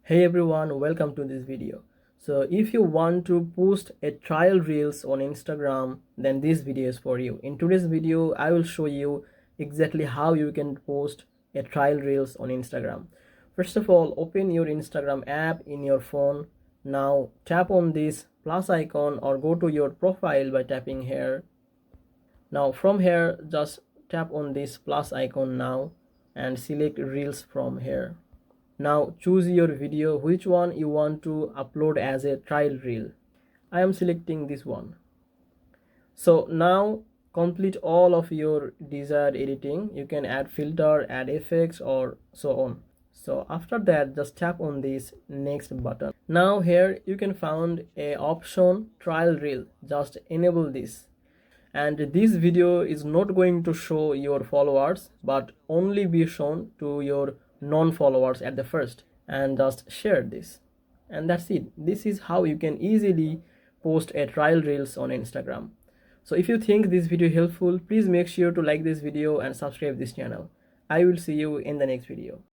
Hey everyone, welcome to this video. So if you want to post a trial reels on Instagram, then this video is for you. In today's video, I will show you exactly how you can post a trial reels on Instagram. First of all, open your Instagram app in your phone. Now tap on this plus icon or go to your profile by tapping here. Now from here, just tap on this plus icon now and select reels from here. Now choose your video, which one you want to upload as a trial reel. I am selecting this one. So now complete all of your desired editing. You can add filter, add effects or so on. So after that, just tap on this next button. Now here you can find a option trial reel. Just enable this. And this video is not going to show your followers but only be shown to your non-followers at the first, and just share this, and that's it. This is how you can easily post a trial reels on Instagram. So if you think this video helpful, please make sure to like this video and subscribe this channel. I will see you in the next video.